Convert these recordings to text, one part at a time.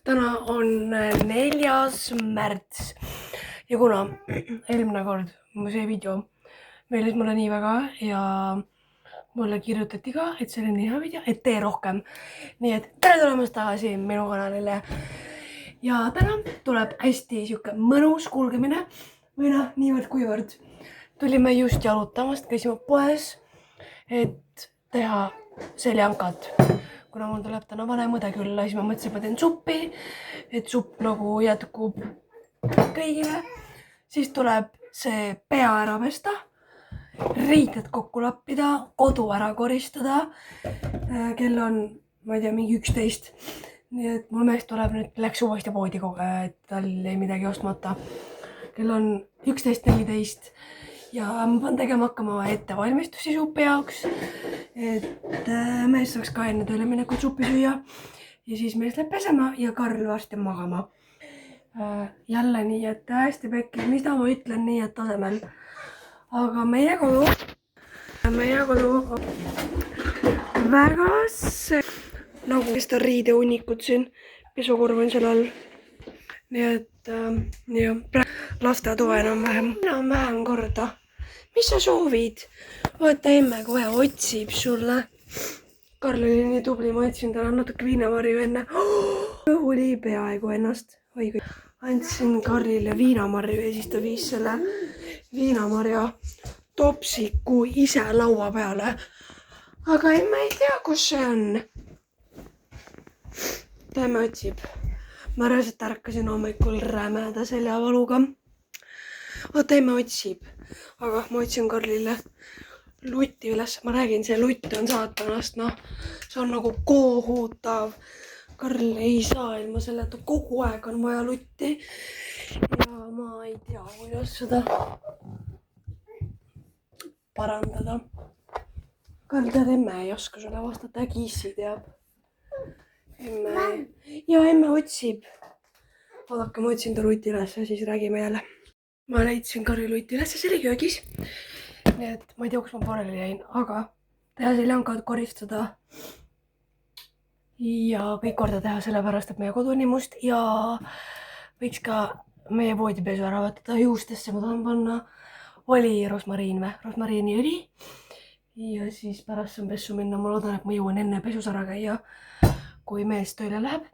Täna on 4. märts ja kuna eelmine kord see video meeldis mulle nii väga ja mulle kirjutati ka, et see oli nii hea video, et tee rohkem. Nii et tere tulemast tagasi minu kanalile. Ja täna tuleb hästi siuke mõnus kulgemine või noh, niivõrd-kuivõrd. Tulime just jalutamast, käisime poes, et teha seljankat. Kuna mul tuleb täna vanem õde külla, siis ma mõtlesin, et ma teen suppi, et supp nagu jätkub kõigile. Siis tuleb see pea ära pesta, riided kokku lappida, kodu ära koristada. Kell on, ma ei tea, mingi 11. Nii et mul mees tuleb nüüd, läks uuesti poodi kogu aeg, et tal ei midagi ostmata. Kell on 11:14. Ja ma pean tegema hakkama ettevalmistusi supi jaoks, et mees saaks ka enne tööle minekut suppi süüa. Ja siis mees läheb pesema ja Karl varsti magama. Jälle nii, et hästi pekkis, mis ta ma ütlen nii, et tasemel. Aga meie kodu on väga see, nagu seda riideunikut siin, pesukorv on seal all. Nii et jah, lastetoa enam-vähem korda. Mis sa soovid? Vaata, emme kohe otsib sulle. Karl oli nii tubli, ma otsin talle natuke viinamarju enne. Oli peaaegu ennast. Andsin Karlile viinamarju ja siis ta viis selle viinamarja topsiku ise laua peale. Aga emme ei tea, kus see on. Ta emme otsib. Ma reaalselt ärkasin hommikul rämeda seljavaluga. Oota, emme otsib. Aga ma otsin Karlile lutti üles. Ma räägin, see lutt on saatanast, noh. See on nagu kohutav. Karl ei saa ilma selleta, kogu aeg on vaja lutti. Ja ma ei tea, kuidas seda parandada. Karl, tead, emme ei oska sulle vastata, Kissi teab. Emme otsib. Vaadake, ma otsin ta lutti üles ja siis räägime jälle. Ma leidsin Karli lutti üles, see oli köögis. Nii et ma ei tea, kus ma pooleli jäin, aga teha seljankad, koristada ja kõik korda teha, sellepärast, et meie kodu on nii must ja võiks ka meie voodipesu ära võtta juustesse. Ma tahan panna oli rosmariiniõli ja siis pärast on pessu minna. Ma loodan, et ma jõuan enne pesus ära käia, kui mees tööle läheb.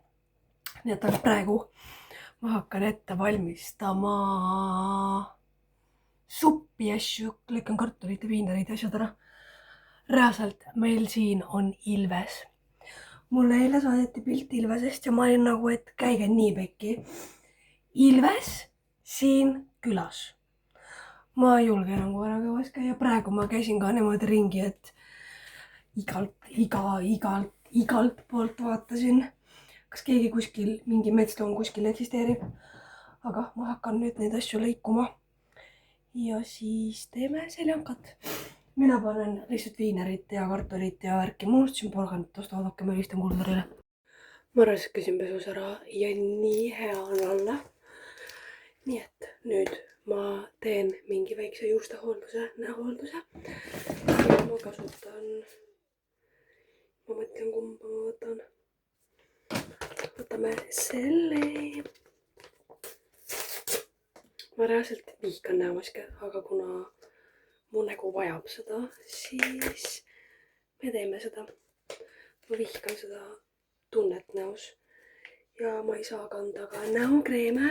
Nii et praegu ma hakkan ette valmistama suppi asju, lõikan kartulit ja viinerid ja asjad ära. Reaalselt meil siin on ilves. Mulle eile saadeti pilt ilvesest ja ma olin nagu, et käige nii pekki. Ilves siin külas. Ma ei julge enam kohe kõvas käia. Praegu ma käisin ka niimoodi ringi, et igalt poolt vaatasin. Kas keegi kuskil, mingi metsloom kuskil eksisteerib. Aga ma hakkan nüüd neid asju lõikuma. Ja siis teeme seljankat. Mina panen lihtsalt viinerit ja kartulit ja värki. Ma unustasin porgandit osta, vaadake, ma helistan Kuldarile. Ma raskasin pesus ära ja nii hea on olla. Nii et nüüd ma teen mingi väikse juustehoolduse, näohoolduse. Ja ma kasutan, ma mõtlen, kumba ma võtan. Võtame selle. Ma reaalselt vihkan näomaske, aga kuna mu nägu vajab seda, siis me teeme seda. Ma vihkan seda tunnet näos ja ma ei saa kanda ka näokreeme,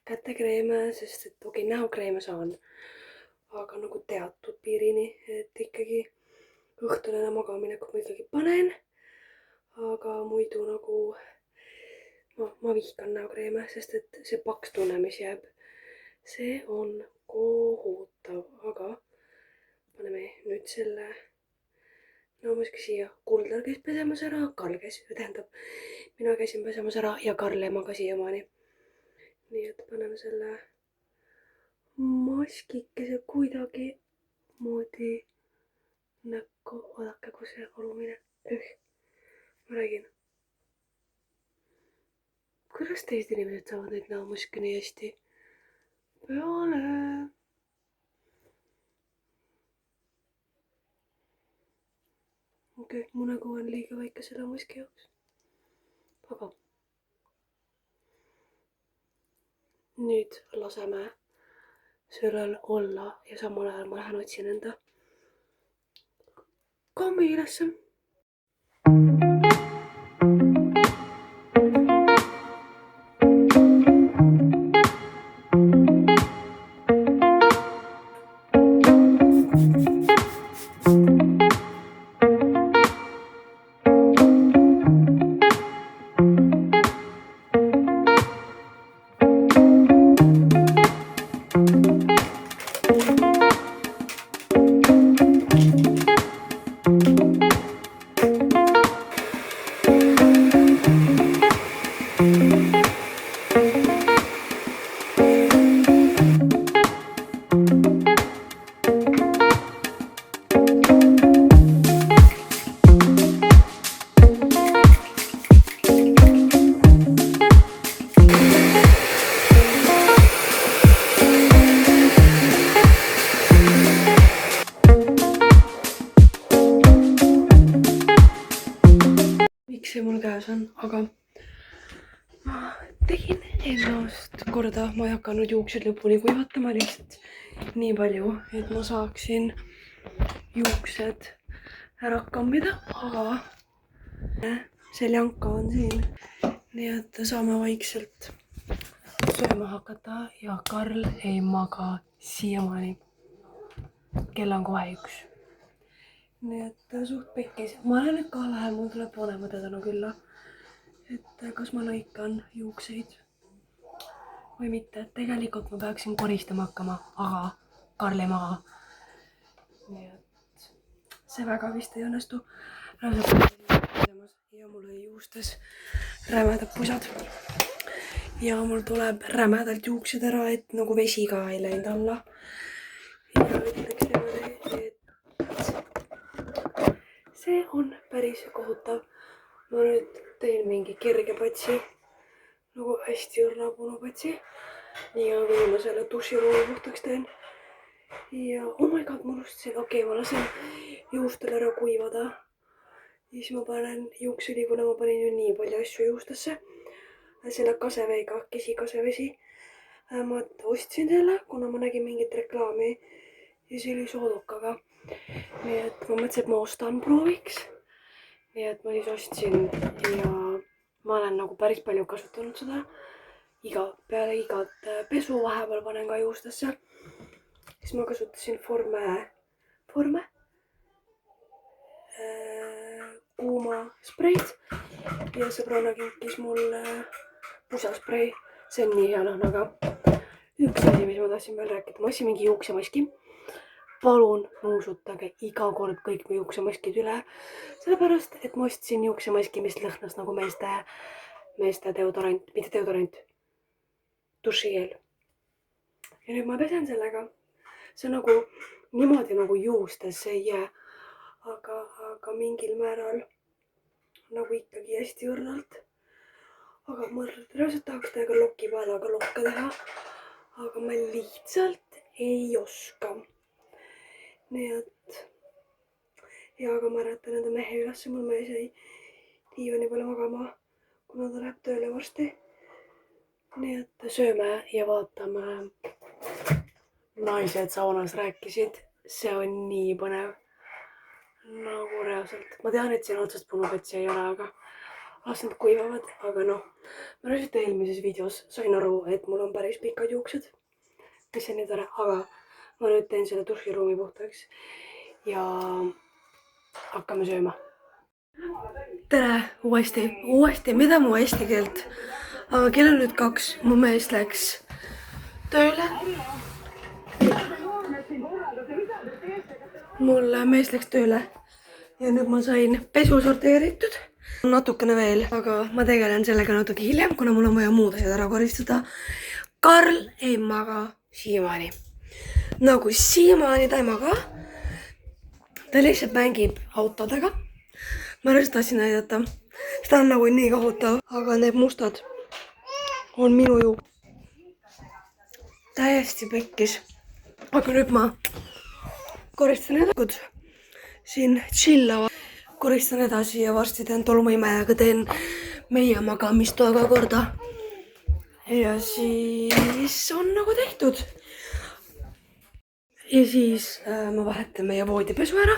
kätekreeme, sest et okei, näokreeme saan, aga nagu teatud piirini, et ikkagi õhtune magamaminekut ma ikkagi panen, aga muidu nagu ma vihkan näokreeme, sest et see paks tunne, mis jääb see on kohutav, aga paneme nüüd selle muidugi siia. Kuldar käis pesemas ära, Karl käis, tähendab, mina käisin pesemas ära ja Karl emaga siiamaani. Nii et paneme selle maskikese kuidagi moodi näkku. Vaadake, kus see alumine. Ma räägin. Kuidas teised inimesed saavad neid näomaske nii hästi peale? Okei, mu nägu on liiga väike selle maski jaoks. Aga nüüd laseme sellel olla ja samal ajal ma lähen otsin enda kammi ülesse. Miks see mul käes on, aga ma tegin ennast korda, ma ei hakanud juuksed lõpuni kuivatama, lihtsalt nii palju, et ma saaksin juuksed ära kammida, aga seljanka on siin, nii et saame vaikselt sööma hakata ja Karl ei maga siiamaani. Kell on kohe 1. Nii et suht pekkis. Ma olen nüüd ka lähel, mul tuleb vanema tädana külla. Et kas ma lõikan juukseid või mitte. Tegelikult ma peaksin koristama hakkama, aga Karl ei maga. Nii et see väga vist ei õnnestu. Ja mul oli juustes rämedad pusad. Ja mul tuleb rämedalt juuksed ära, et nagu vesi ka ei läinud alla. Ja ütleks niimoodi, et see on päris kohutav. Ma nüüd teen mingi kerge patsi, nagu hästi õrna punupatsi. Nii kui ma selle duširuumi puhtaks teen. Ja oh my god, ma unustasin. Okei, ma lasen juustel ära kuivada. Ja siis ma panen juukseli, kuna ma panin ju nii palju asju juustesse. Selle kaseveiga, kesikasevesi. Ma ostsin selle, kuna ma nägin mingit reklaami. Ja see oli soodukaga. Nii et ma mõtlesin, et ma ostan prooviks. Nii et ma siis ostsin ja ma olen nagu päris palju kasutanud seda. Peale igat pesu vahepeal panen ka juustesse. Siis ma kasutasin Forme kuuma spreid ja sõbrana kinkis mulle pusasprei. See on nii hea lõhnaga. Üks asi, mis ma tahtsin veel rääkida. Ma ostsin mingi juuksemaski. Palun nuusutage iga kord kõik mu juuksemaskid üle. Sellepärast, et ma ostsin juuksemaski, mis lõhnas nagu meeste deodorant, mitte deodorant, dušijeel. Ja nüüd ma pesen sellega. See on nagu niimoodi nagu juustesse ei jää, aga mingil määral nagu ikkagi hästi õrnalt. Aga ma reaalselt tahaks täiega lokipaelaga lokka teha, aga ma lihtsalt ei oska. Nii et ja aga ma äratan enda mehe üles, mul mees jäi diivani peale magama, kuna ta läheb tööle varsti. Nii et sööme ja vaatame. Naised saunas rääkisid, see on nii põnev. Nagu reaalselt. Ma tean, et siin otsast punupatsi ei ole, aga las nad kuivavad, aga noh. Ma reaalselt eelmises videos sain aru, et mul on päris pikad juuksed, mis on nii tore, aga ma nüüd teen selle duširuumi puhtaks ja hakkame sööma. Tere uuesti, mida mu eesti keelt? Aga kell on nüüd 2, mu mees läks tööle. Mul mees läks tööle ja nüüd ma sain pesu sorteeritud. Natukene veel, aga ma tegelen sellega natuke hiljem, kuna mul on vaja muud asjad ära koristada. Karl ei maga siiamaani. Nagu siiamaani ta ei maga. Ta lihtsalt mängib autodega. Ma lihtsalt tahtsin näidata. Seda on nagu nii kahutav, aga need mustad on minu ju täiesti pekkis. Aga nüüd ma koristan edasi. Siin chillava. Koristan edasi ja varsti teen tolmuimejaga teen meie magamistoaga korda. Ja siis on nagu tehtud. Ja siis ma vahetan meie voodipesu ära.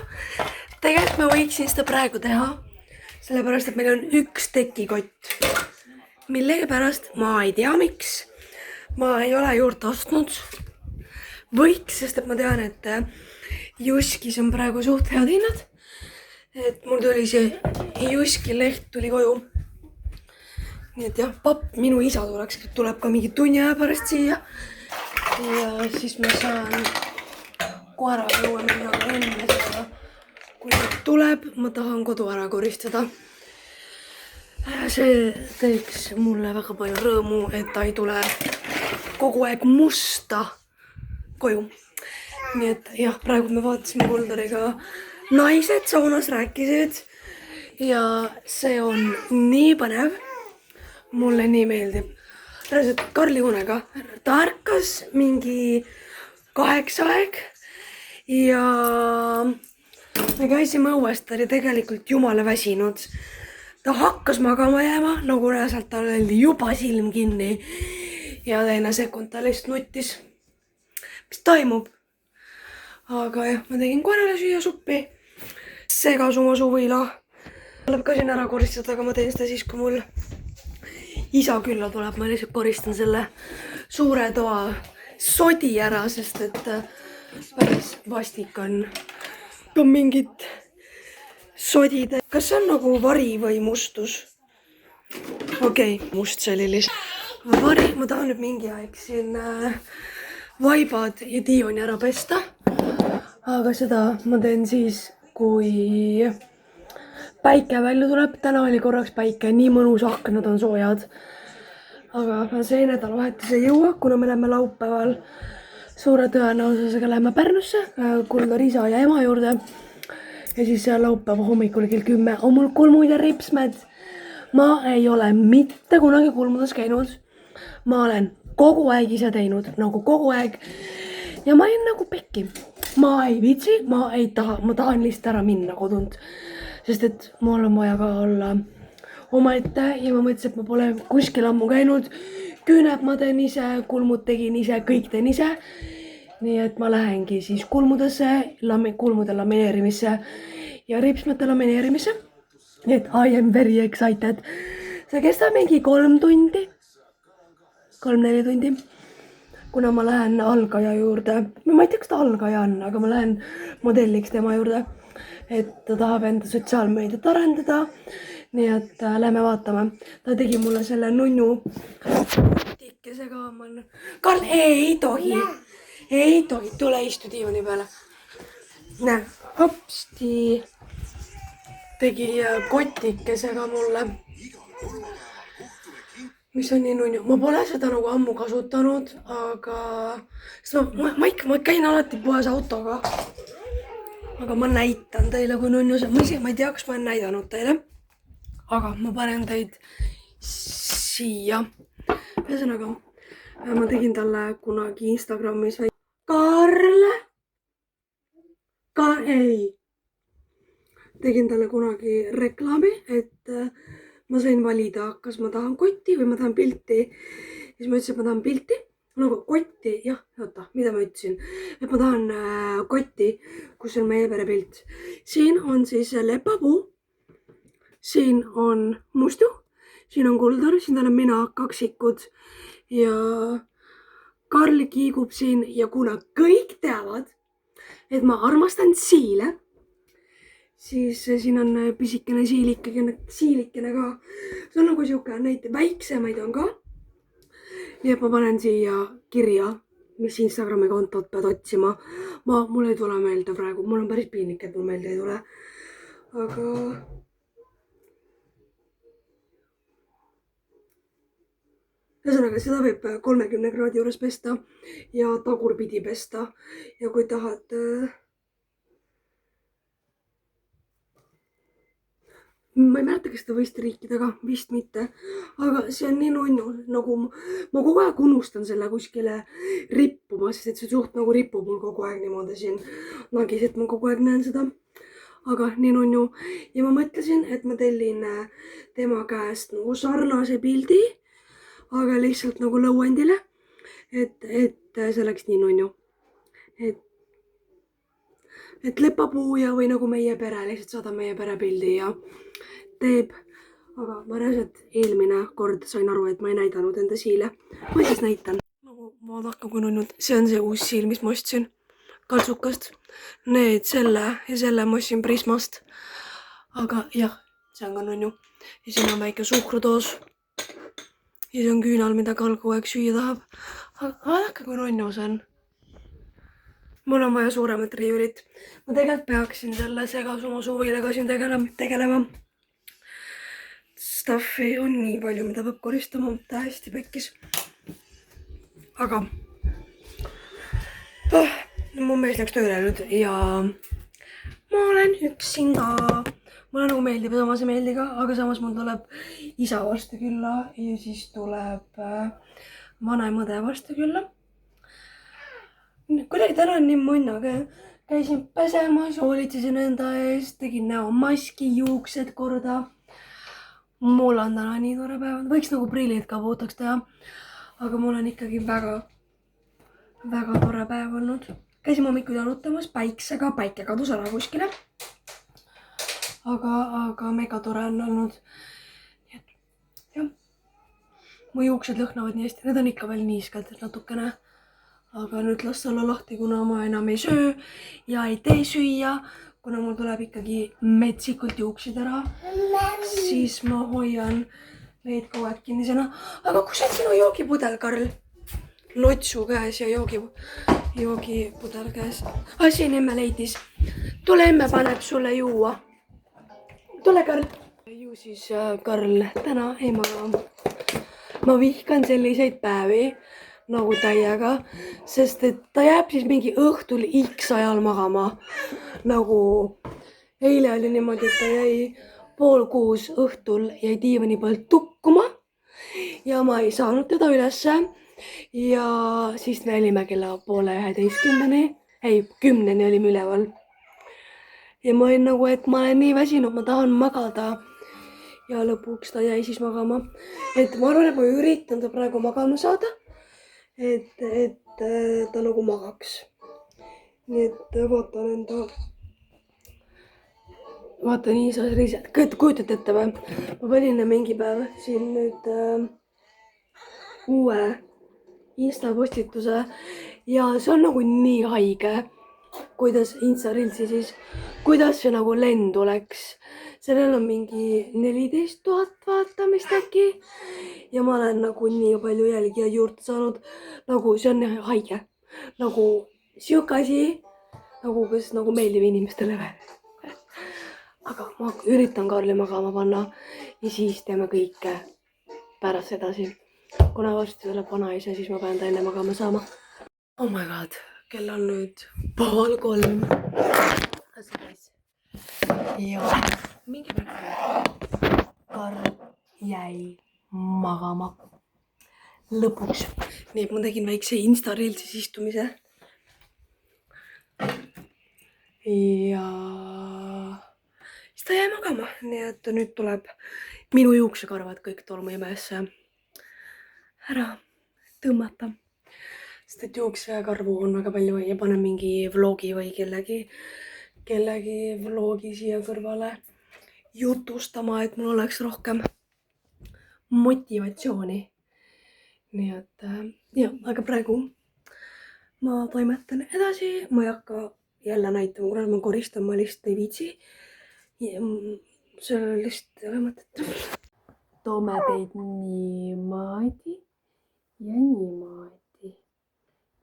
Tegelikult ma võiksin seda praegu teha, sellepärast, et meil on üks tekikott. Millegipärast ma ei tea miks. Ma ei ole juurde ostnud. Võiks, sest et ma tean, et Juskis on praegu suht head hinnad. Et mul tuli see Juski leht tuli koju. Nii et jah, minu isa tuleb ka mingi tunni aja pärast siia. Ja siis ma saan koera juua minna enne seda. Kui ta tuleb, ma tahan kodu ära koristada. See teeks mulle väga palju rõõmu, et ta ei tule kogu aeg musta koju. Nii et jah, praegu me vaatasime Kuldariga naised saunas rääkisid ja see on nii põnev. Mulle nii meeldib. Karli unega. Ta ärkas mingi 8 aeg ja me käisime õues, ta oli tegelikult jumala väsinud. Ta hakkas magama jääma, nagu reaalselt tal oli juba silm kinni ja teine sekund ta lihtsalt nuttis. Mis toimub? Aga jah, ma tegin koerale süüa suppi. Segas oma suvila. Tuleb ka siin ära koristada, aga ma teen seda siis, kui mul isa külla tuleb. Ma lihtsalt koristan selle suure toa sodi ära, sest et päris vastik on mingit sodide. Kas see on nagu vari või mustus? Okei, must see oli lihtsalt. Vari, ma tahan nüüd mingi aeg siin vaibad ja diivani ära pesta. Aga seda ma teen siis, kui päike välja tuleb. Täna oli korraks päike, nii mõnus, aknad on soojad. Aga ma see nädalavahetus ei jõua, kuna me läheme laupäeval suure tõenäosusega läheme Pärnusse Kuldar isa ja ema juurde. Ja siis laupäeva hommikul kell 10 on mul kulmud ja ripsmed. Ma ei ole mitte kunagi kulmudes käinud. Ma olen kogu aeg ise teinud, nagu kogu aeg. Ja ma olen nagu pekki. Ma ei viitsi, ma ei taha, ma tahan lihtsalt ära minna kodunt. Sest et mul on vaja ka olla oma ette ja ma mõtlesin, et ma pole kuskil ammu käinud. Küüned ma teen ise, kulmud tegin ise, kõik teen ise. Nii et ma lähengi siis kulmudesse, kulmude lamineerimisse ja ripsmete lamineerimisse. Et I am very excited. See kestab mingi 3 tundi. 3-4 tundi. Kuna ma lähen algaja juurde. Ma ei tea, kas ta algaja on, aga ma lähen modelliks tema juurde. Et ta tahab enda sotsiaalmeediat arendada. Nii et lähme vaatama. Ta tegi mulle selle nunnu tikkesega. Karl, ei tohi. Ei tohi, tule istu diivani peale. Näe, hopsti. Tegi kotikesega mulle. Mis on nii nunnu. Ma pole seda nagu ammu kasutanud, aga ma käin alati poes autoga. Aga ma näitan teile, kui nunnu see. Ma ei tea, kas ma olen näidanud teile. Aga ma panen teid siia. Ühesõnaga, ma tegin talle kunagi Instagramis Karl! Ei. Tegin talle kunagi reklaami, et ma sain valida, kas ma tahan kotti või ma tahan pilti. Siis ma ütlesin, et ma tahan pilti. Nagu kotti, jah, oota, mida ma ütlesin. Et ma tahan kotti, kus on meie pere pilt. Siin on siis lepapuu. Siin on mustu. Siin on Kuldar, siin olen mina, kaksikud. Ja Karl kiigub siin ja kuna kõik teavad, et ma armastan siile, siis siin on pisikene siilikene ka. See on nagu siuke, neid väiksemaid on ka. nii et ma panen siia kirja, mis Instagrami kontot pead otsima. Mul ei tule meelde praegu, mul on päris piinlik, et mul meelde ei tule. Aga ühesõnaga, seda võib 30 kraadi juures pesta ja tagurpidi pesta. Ja kui tahad ma ei mäleta, kas seda võis triikida, aga vist mitte. Aga see on nii nunnu, nagu ma kogu aeg unustan selle kuskile rippuma, sest et see suht nagu ripub mul kogu aeg niimoodi siin nagis, et ma kogu aeg näen seda. Aga nii nunnu. Ja ma mõtlesin, et ma tellin tema käest nagu sarnase pildi, aga lihtsalt nagu lõuendile, et see oleks nii nunnu. Et lepapuuja või nagu meie pere, lihtsalt saadab meie pere pildi ja teeb. Aga ma reaalselt eelmine kord sain aru, et ma ei näidanud enda siile. Ma siis näitan. Nagu vaadake, kui nunnud. See on see uus siil, mis ma ostsin kaltsukast. Need selle ja selle ma ostsin Prismast. Aga jah, see on ka nunnu. Ja siin on väike suhkrudoos. Ja see on küünal, mida Karl kogu aeg süüa tahab. Aga vaadake, kui nunnu see on. Mul on vaja suuremat riiulit. Ma tegelikult peaksin selle segasuma suvilega siin tegelema. Stuffi on nii palju, mida peab koristama. Täiesti pekkis. Aga mu mees läks tööle nüüd ja ma olen üksinda. Mulle nagu meeldib ja samas ei meeldi ka, aga samas mul tuleb isa vastu külla ja siis tuleb vanaemade vastu külla. Kuidagi täna on nii munnaga. Käisin pesemas, hoolitsesin enda eest, tegin näomaski, juuksed korda. Mul on täna nii tore päev. Võiks nagu prillid ka botox teha. Aga mul on ikkagi väga tore päev olnud. Käisime hommikul jalutamas päiksega, päike kadus ära kuskile. Aga mega tore on olnud. Jah. Mu juuksed lõhnavad nii hästi. Need on ikka veel niiskad natukene. Aga nüüd las olla lahti, kuna ma enam ei söö ja ei tee süüa, kuna mul tuleb ikkagi metsikult juuksed ära, siis ma hoian neid kogu aeg kinnisena. Aga kus on sinu joogipudel, Karl? Lotsu käes ja joogipudel käes. Siin emme leidis. Tule, emme paneb sulle juua. Tule, Karl. Ju siis Karl täna ei maga. Ma vihkan selliseid päevi nagu täiega, sest et ta jääb siis mingi õhtul X ajal magama. Nagu eile oli niimoodi, et ta jäi 5:30 õhtul jäi diivani pealt tukkuma ja ma ei saanud teda ülesse. Ja siis me olime kella 10:30, ei 10 olime üleval. Ja ma olin nagu, et ma olen nii väsinud, ma tahan magada. Ja lõpuks ta jäi siis magama. Et ma arvan, et ma üritan ta praegu magama saada. Et ta nagu magaks. Nii et vaatan Iisas riiset. Kujutate ette või? Ma panin mingi päev siin nüüd uue Insta postituse ja see on nagu nii haige, kuidas Insta Reelsi siis, kuidas see nagu lendu läks. Sellel on mingi 14 000 vaatamist äkki. Ja ma olen nagu nii palju jälgijaid juurde saanud. Nagu see on haige. Nagu siuke asi, nagu kes nagu meeldib inimestele või. Aga ma üritan Karli magama panna ja siis teeme kõike pärast edasi. Kuna varsti tuleb vanaisa, siis ma pean ta enne magama saama. Oh my god, kell on nüüd 2:30. Ja mingi päev Karl jäi magama lõpuks. Nii, et ma tegin väikse Insta Reelsis istumise. Ja siis ta jäi magama. Nii, et nüüd tuleb minu juuksekarvad kõik tolmuimesse ära tõmmata. Sest et juuksekarvu on väga palju ja panen mingi vlogi või kellegi vlogi siia kõrvale jutustama, et mul oleks rohkem motivatsiooni. Nii et jah, aga praegu ma toimetan edasi. Ma ei hakka jälle näitama, kuna ma koristan, ma lihtsalt ei viitsi. See lihtsalt ei ole mõtet. Toome teid niimoodi ja niimoodi.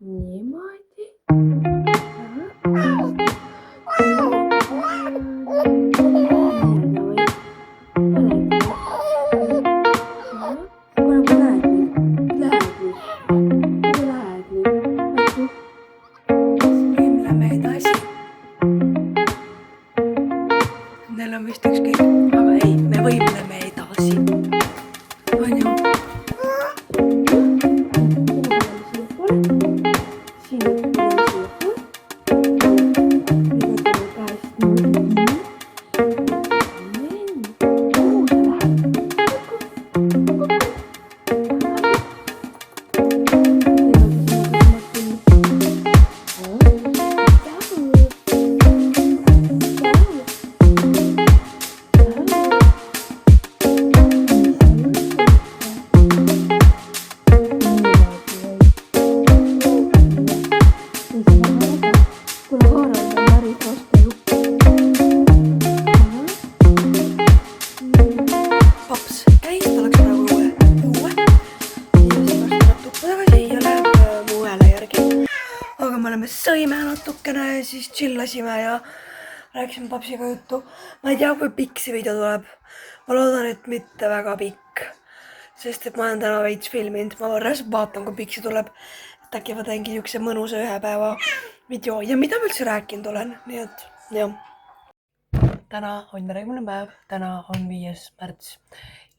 Niimoodi. Neil on vist ükskõik, aga ei, me võimleme edasi. On ju? Paps käis, ta läks praegu õue ja siis vast tuleb tuppa tagasi ja läheb mu õele järgi. Aga me oleme sõime natukene ja siis chillasime ja rääkisime papsiga juttu. Ma ei tea, kui pikk see video tuleb. Ma loodan, et mitte väga pikk, sest et ma olen täna veits filminud. Ma reaalselt vaatan, kui pikk see tuleb. Et äkki ma teengi niisuguse mõnusa ühe päeva video ja mida ma üldse rääkinud olen. Nii et jah. Täna on järgmine päev, täna on 5. märts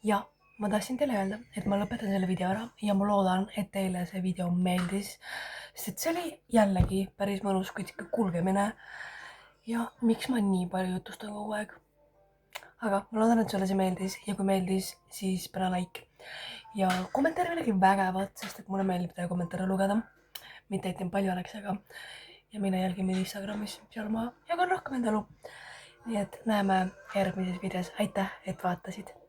ja ma tahtsin teile öelda, et ma lõpetan selle video ära ja ma loodan, et teile see video meeldis, sest see oli jällegi päris mõnus kuitsike kulgemine ja miks ma nii palju jutustan kogu aeg. Aga ma loodan, et sulle see meeldis ja kui meeldis, siis pane like ja kommentaari midagi vägevat, sest et mulle meeldib teie kommentaare lugeda, mitte et nii palju oleks, aga ja mine jälgi mind Instagramis, seal ma jagan rohkem enda elu. Nii et näeme järgmises videos. Aitäh, et vaatasid!